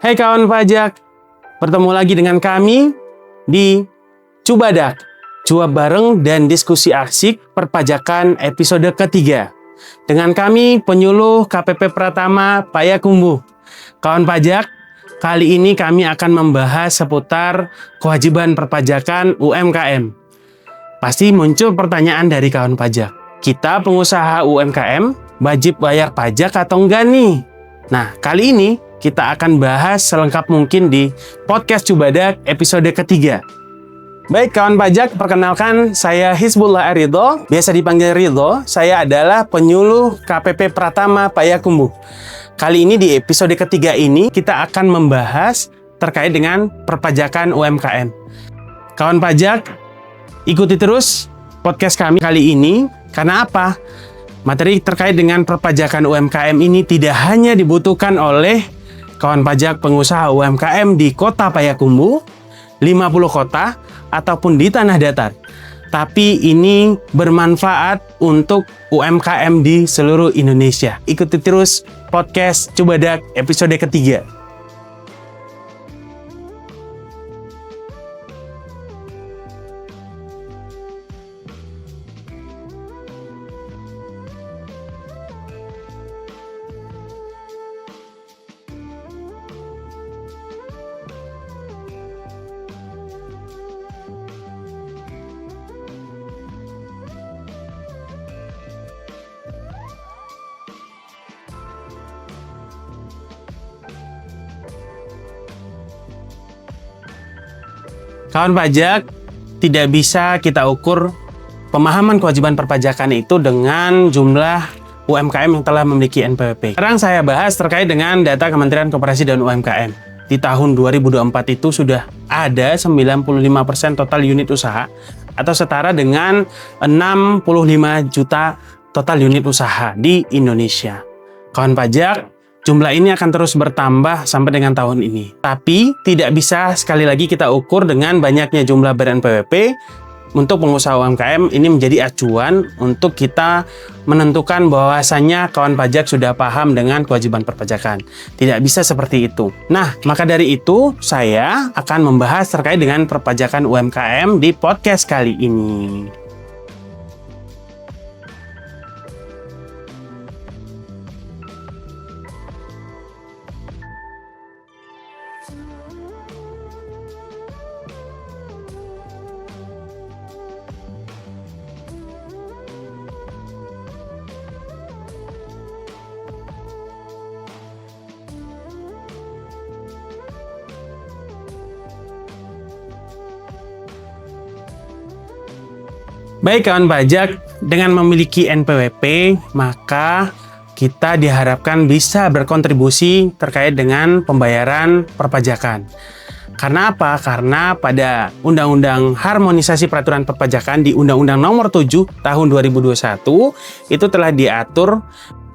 Hai kawan pajak, bertemu lagi dengan kami di Cubadak, cuap bareng dan diskusi asik perpajakan episode ketiga. Dengan kami penyuluh KPP Pratama Payakumbuh. Kawan pajak, kali ini kami akan membahas seputar kewajiban perpajakan UMKM. Pasti muncul pertanyaan dari kawan pajak. Kita pengusaha UMKM wajib bayar pajak atau enggak nih? Nah, kali ini kita akan bahas selengkap mungkin di podcast Cubadak episode ketiga. Baik kawan pajak, perkenalkan saya Hizbullah Ridho, biasa dipanggil Ridho. Saya adalah penyuluh KPP Pratama Payakumbuh. Kali ini di episode ketiga ini kita akan membahas terkait dengan perpajakan UMKM. Kawan pajak, ikuti terus podcast kami kali ini. Karena apa? Materi terkait dengan perpajakan UMKM ini tidak hanya dibutuhkan oleh kawan pajak pengusaha UMKM di kota Payakumbuh, 50 kota, ataupun di tanah datar. Tapi ini bermanfaat untuk UMKM di seluruh Indonesia. Ikuti terus podcast Cubadak episode ketiga. Kawan pajak, tidak bisa kita ukur pemahaman kewajiban perpajakan itu dengan jumlah UMKM yang telah memiliki NPWP. Sekarang saya bahas terkait dengan data Kementerian Koperasi dan UMKM. Di tahun 2024 itu sudah ada 95% total unit usaha atau setara dengan 65 juta total unit usaha di Indonesia. Kawan pajak, jumlah ini akan terus bertambah sampai dengan tahun ini. Tapi tidak bisa sekali lagi kita ukur dengan banyaknya jumlah ber-NPWP. Untuk pengusaha UMKM ini menjadi acuan untuk kita menentukan bahwasannya kawan pajak sudah paham dengan kewajiban perpajakan. Tidak bisa seperti itu. Nah, maka dari itu saya akan membahas terkait dengan perpajakan UMKM di podcast kali ini. Baik kawan pajak, dengan memiliki NPWP, maka kita diharapkan bisa berkontribusi terkait dengan pembayaran perpajakan. Karena apa? Karena pada Undang-Undang Harmonisasi Peraturan Perpajakan di Undang-Undang Nomor 7 Tahun 2021 itu telah diatur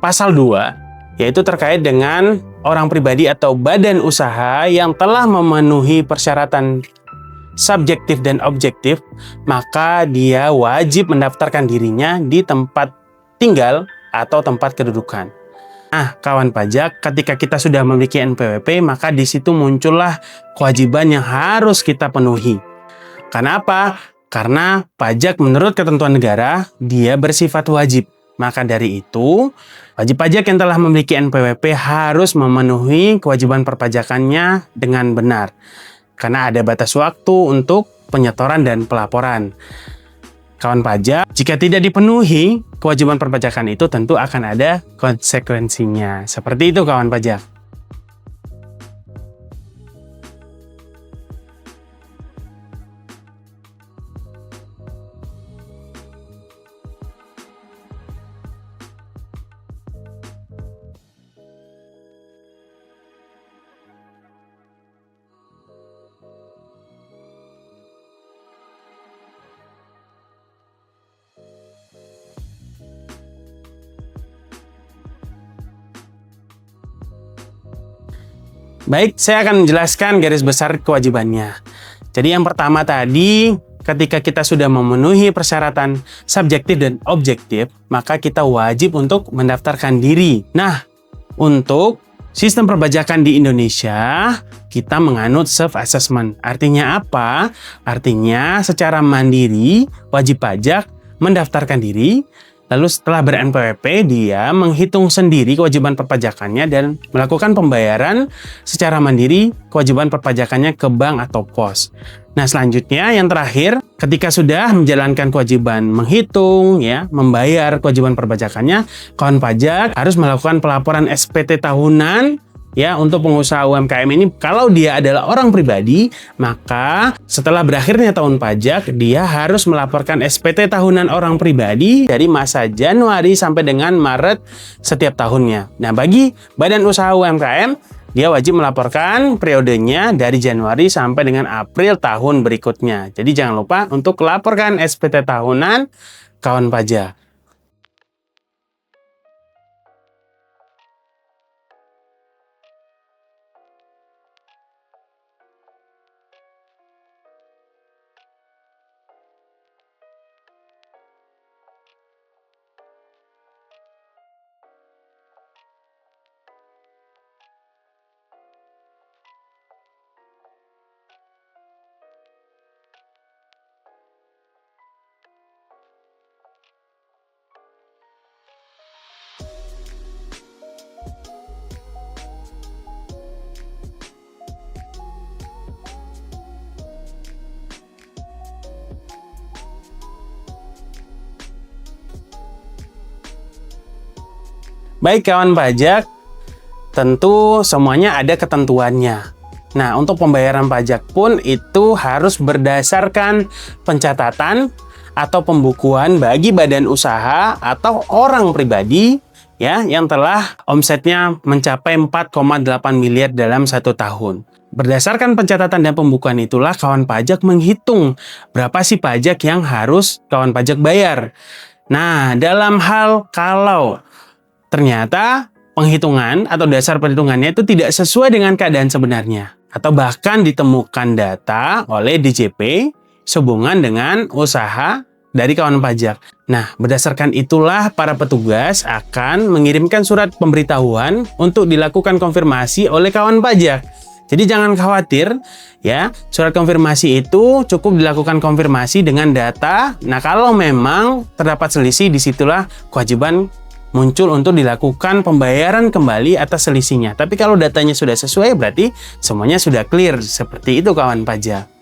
pasal 2, yaitu terkait dengan orang pribadi atau badan usaha yang telah memenuhi persyaratan subjektif dan objektif, maka dia wajib mendaftarkan dirinya di tempat tinggal atau tempat kedudukan. Nah, kawan pajak, ketika kita sudah memiliki NPWP, maka di situ muncullah kewajiban yang harus kita penuhi. Karena apa? Karena pajak menurut ketentuan negara, dia bersifat wajib. Maka dari itu, wajib pajak yang telah memiliki NPWP harus memenuhi kewajiban perpajakannya dengan benar. Karena ada batas waktu untuk penyetoran dan pelaporan. Kawan pajak, jika tidak dipenuhi kewajiban perpajakan itu tentu akan ada konsekuensinya. Seperti itu kawan pajak. Baik, saya akan menjelaskan garis besar kewajibannya. Jadi yang pertama tadi, ketika kita sudah memenuhi persyaratan subjektif dan objektif, maka kita wajib untuk mendaftarkan diri. Nah, untuk sistem perpajakan di Indonesia, kita menganut self-assessment. Artinya apa? Artinya secara mandiri, wajib pajak mendaftarkan diri, lalu setelah ber-NPWP, dia menghitung sendiri kewajiban perpajakannya dan melakukan pembayaran secara mandiri kewajiban perpajakannya ke bank atau pos. Nah, selanjutnya yang terakhir, ketika sudah menjalankan kewajiban menghitung, ya, membayar kewajiban perpajakannya, kawan pajak harus melakukan pelaporan SPT tahunan, ya, untuk pengusaha UMKM ini. Kalau dia adalah orang pribadi, maka setelah berakhirnya tahun pajak, dia harus melaporkan SPT tahunan orang pribadi dari masa Januari sampai dengan Maret setiap tahunnya. Nah, bagi badan usaha UMKM, dia wajib melaporkan periodenya dari Januari sampai dengan April tahun berikutnya. Jadi jangan lupa untuk laporkan SPT tahunan kawan pajak. Baik kawan pajak, tentu semuanya ada ketentuannya. Nah, untuk pembayaran pajak pun itu harus berdasarkan pencatatan atau pembukuan bagi badan usaha atau orang pribadi, ya, yang telah omsetnya mencapai 4,8 miliar dalam 1 tahun. Berdasarkan pencatatan dan pembukuan itulah kawan pajak menghitung berapa sih pajak yang harus kawan pajak bayar. Nah, dalam hal kalau ternyata penghitungan atau dasar perhitungannya itu tidak sesuai dengan keadaan sebenarnya, atau bahkan ditemukan data oleh DJP sehubungan dengan usaha dari kawan pajak. Nah, berdasarkan itulah para petugas akan mengirimkan surat pemberitahuan untuk dilakukan konfirmasi oleh kawan pajak. Jadi jangan khawatir, ya, surat konfirmasi itu cukup dilakukan konfirmasi dengan data. Nah, kalau memang terdapat selisih, disitulah kewajiban muncul untuk dilakukan pembayaran kembali atas selisihnya. Tapi kalau datanya sudah sesuai, berarti semuanya sudah clear. Seperti itu kawan pajak.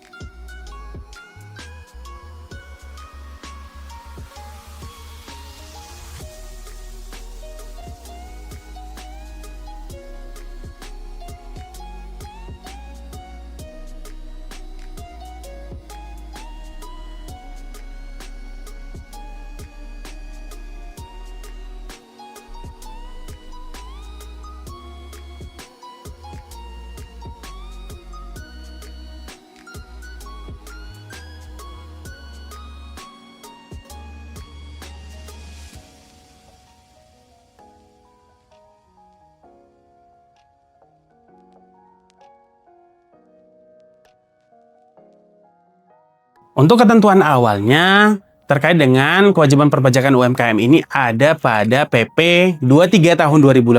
Untuk ketentuan awalnya terkait dengan kewajiban perpajakan UMKM ini ada pada PP 23 tahun 2018.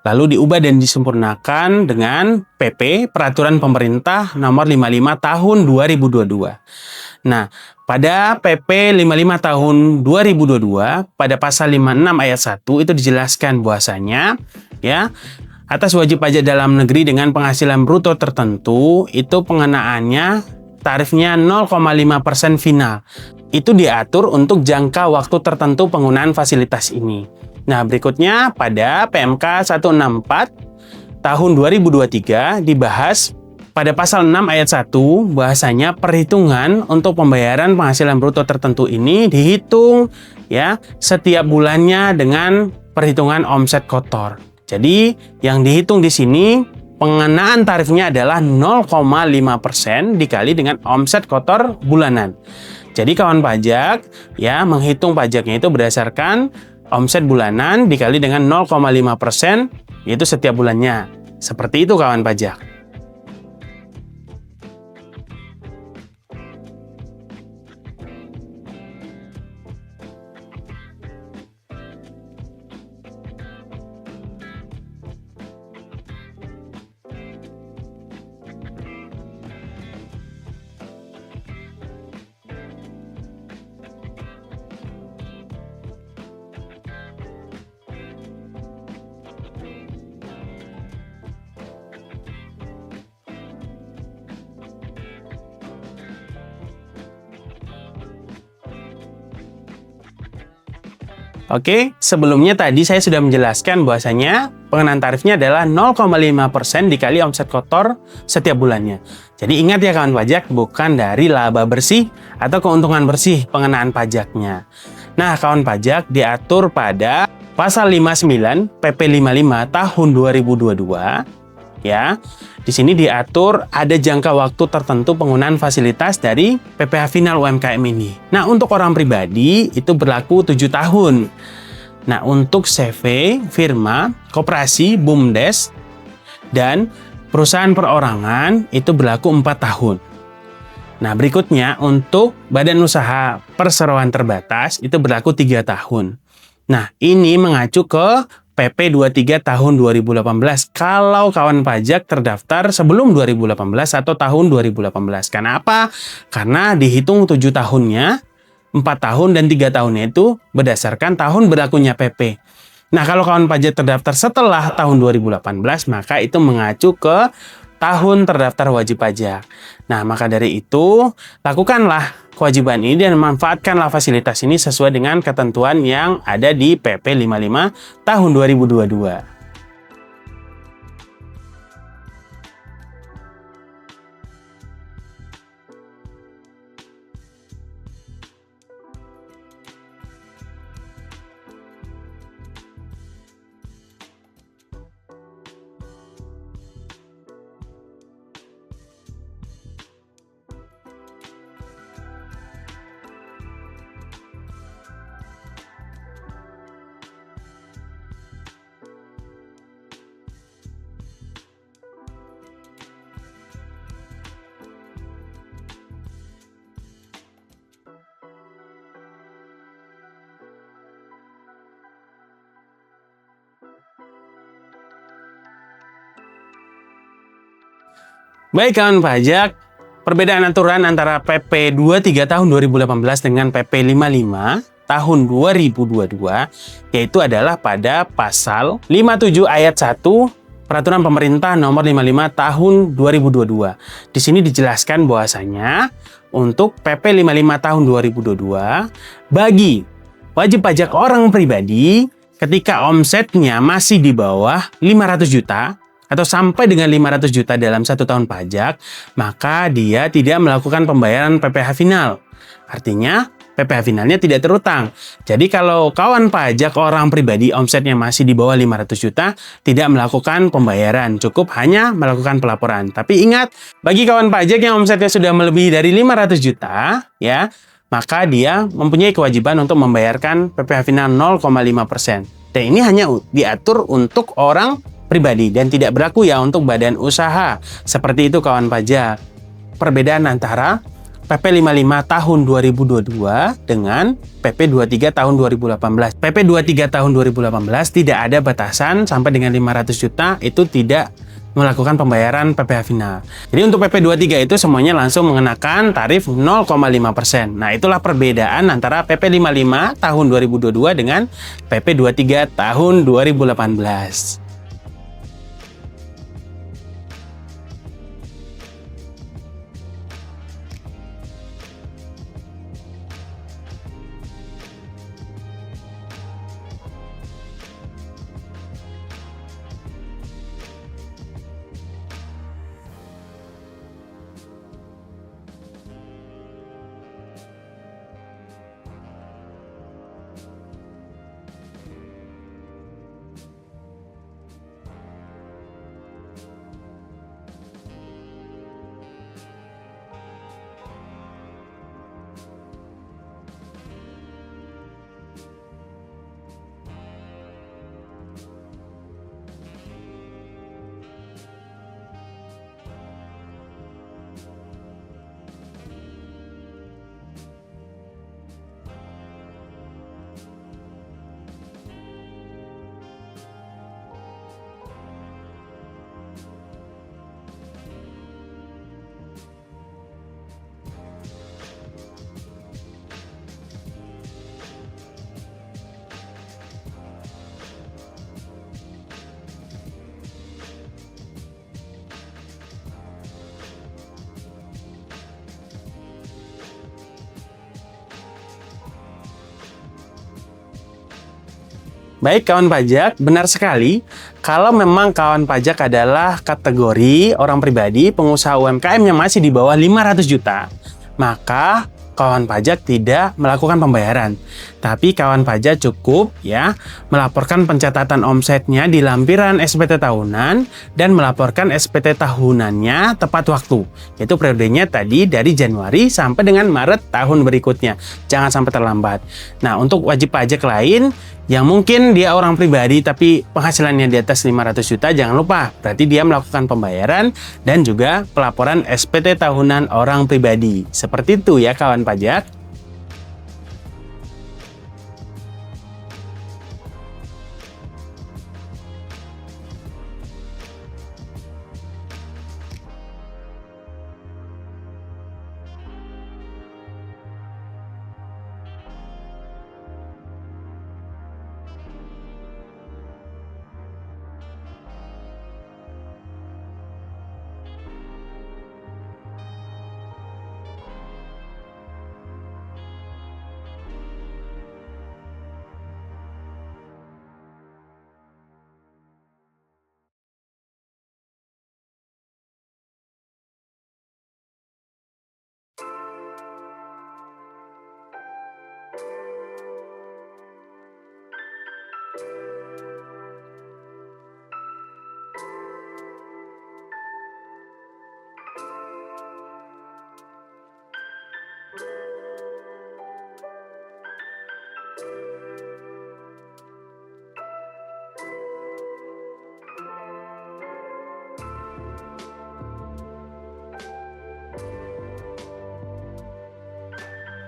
Lalu diubah dan disempurnakan dengan PP Peraturan Pemerintah Nomor 55 Tahun 2022. Nah, pada PP 55 Tahun 2022 pada pasal 56 ayat 1 itu dijelaskan bahwasanya, ya, atas wajib pajak dalam negeri dengan penghasilan bruto tertentu itu pengenaannya tarifnya 0,5% final. Itu diatur untuk jangka waktu tertentu penggunaan fasilitas ini. Nah, berikutnya pada PMK 164 tahun 2023 dibahas pada pasal 6 ayat 1 bahasanya perhitungan untuk pembayaran penghasilan bruto tertentu ini dihitung, ya, setiap bulannya dengan perhitungan omset kotor. Jadi, yang dihitung di sini pengenaan tarifnya adalah 0,5% dikali dengan omset kotor bulanan. Jadi kawan pajak, ya, menghitung pajaknya itu berdasarkan omset bulanan dikali dengan 0,5%, yaitu setiap bulannya. Seperti itu kawan pajak. Oke, sebelumnya tadi saya sudah menjelaskan bahwasanya pengenaan tarifnya adalah 0,5% dikali omset kotor setiap bulannya. Jadi ingat ya kawan pajak, bukan dari laba bersih atau keuntungan bersih pengenaan pajaknya. Nah, kawan pajak diatur pada Pasal 59 PP 55 tahun 2022 ya. Di sini diatur ada jangka waktu tertentu penggunaan fasilitas dari PPh Final UMKM ini. Nah, untuk orang pribadi itu berlaku 7 tahun. Nah, untuk CV, firma, koperasi, BUMDes, dan perusahaan perorangan itu berlaku 4 tahun. Nah, berikutnya untuk badan usaha perseroan terbatas itu berlaku 3 tahun. Nah, ini mengacu ke PP 23 tahun 2018 kalau kawan pajak terdaftar sebelum 2018 atau tahun 2018. Kenapa? Karena dihitung 7 tahunnya, 4 tahun dan 3 tahunnya itu berdasarkan tahun berlakunya PP. Nah, kalau kawan pajak terdaftar setelah tahun 2018, maka itu mengacu ke tahun terdaftar wajib pajak. Nah, maka dari itu, lakukanlah kewajiban ini dan manfaatkanlah fasilitas ini sesuai dengan ketentuan yang ada di PP 55 tahun 2022. Baik kawan pajak, perbedaan aturan antara PP 23 tahun 2018 dengan PP 55 tahun 2022 yaitu adalah pada pasal 57 ayat 1 Peraturan Pemerintah Nomor 55 tahun 2022. Di sini dijelaskan bahwasanya untuk PP 55 tahun 2022 bagi wajib pajak orang pribadi ketika omsetnya masih di bawah 500 juta atau sampai dengan 500 juta dalam 1 tahun pajak, maka dia tidak melakukan pembayaran PPh final. Artinya, PPh finalnya tidak terutang. Jadi kalau kawan pajak orang pribadi omsetnya masih di bawah 500 juta, tidak melakukan pembayaran, cukup hanya melakukan pelaporan. Tapi ingat, bagi kawan pajak yang omsetnya sudah melebihi dari 500 juta, ya, maka dia mempunyai kewajiban untuk membayarkan PPh final 0,5%. Dan ini hanya diatur untuk orang pribadi dan tidak berlaku ya untuk badan usaha. Seperti itu kawan pajak. Perbedaan antara PP 55 tahun 2022 dengan PP 23 tahun 2018. PP 23 tahun 2018 tidak ada batasan sampai dengan 500 juta itu tidak melakukan pembayaran PPh final. Jadi untuk PP 23 itu semuanya langsung mengenakan tarif 0,5%. Nah, itulah perbedaan antara PP 55 tahun 2022 dengan PP 23 tahun 2018. Baik kawan pajak, benar sekali. Kalau memang kawan pajak adalah kategori orang pribadi, pengusaha UMKM yang masih di bawah 500 juta, maka kawan pajak tidak melakukan pembayaran. Tapi kawan pajak cukup ya melaporkan pencatatan omsetnya di lampiran SPT tahunan dan melaporkan SPT tahunannya tepat waktu. Yaitu periodenya tadi dari Januari sampai dengan Maret tahun berikutnya. Jangan sampai terlambat. Nah, untuk wajib pajak lain yang mungkin dia orang pribadi tapi penghasilannya di atas 500 juta, jangan lupa berarti dia melakukan pembayaran dan juga pelaporan SPT tahunan orang pribadi. Seperti itu ya kawan pajak.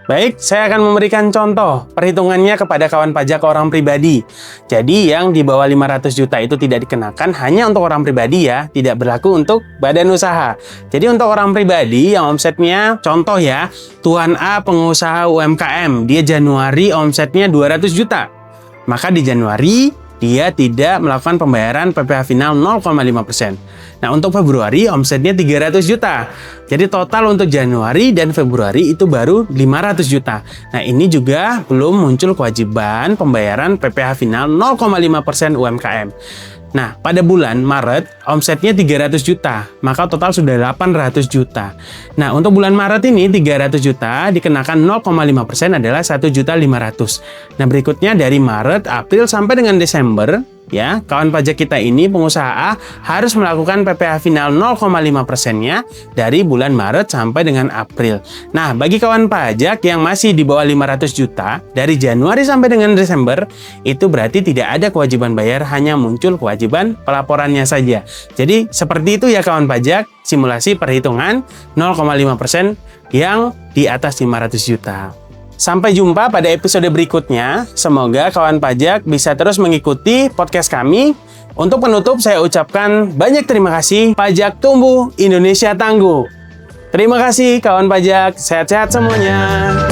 Baik, saya akan memberikan contoh perhitungannya kepada kawan pajak orang pribadi. Jadi yang di bawah 500 juta itu tidak dikenakan hanya untuk orang pribadi ya, tidak berlaku untuk badan usaha. Jadi untuk orang pribadi yang omsetnya, contoh ya, Tuan A pengusaha UMKM, dia Januari omsetnya 200 juta. Maka di Januari dia tidak melakukan pembayaran PPh final 0,5%. Nah, untuk Februari omsetnya 300 juta. Jadi total untuk Januari dan Februari itu baru 500 juta. Nah, ini juga belum muncul kewajiban pembayaran PPh final 0,5% UMKM. Nah, pada bulan Maret omsetnya 300 juta, maka total sudah 800 juta. Nah, untuk bulan Maret ini 300 juta dikenakan 0,5% adalah 1.500.000. Nah, berikutnya dari Maret, April sampai dengan Desember, ya, kawan pajak kita ini pengusaha A harus melakukan PPh final 0,5%-nya dari bulan Maret sampai dengan April. Nah, bagi kawan pajak yang masih di bawah 500 juta dari Januari sampai dengan Desember, itu berarti tidak ada kewajiban bayar, hanya muncul kewajiban pelaporannya saja. Jadi seperti itu ya kawan pajak, simulasi perhitungan 0,5% yang di atas 500 juta. Sampai jumpa pada episode berikutnya. Semoga kawan pajak bisa terus mengikuti podcast kami. Untuk penutup saya ucapkan banyak terima kasih. Pajak tumbuh, Indonesia tangguh. Terima kasih kawan pajak. Sehat-sehat semuanya.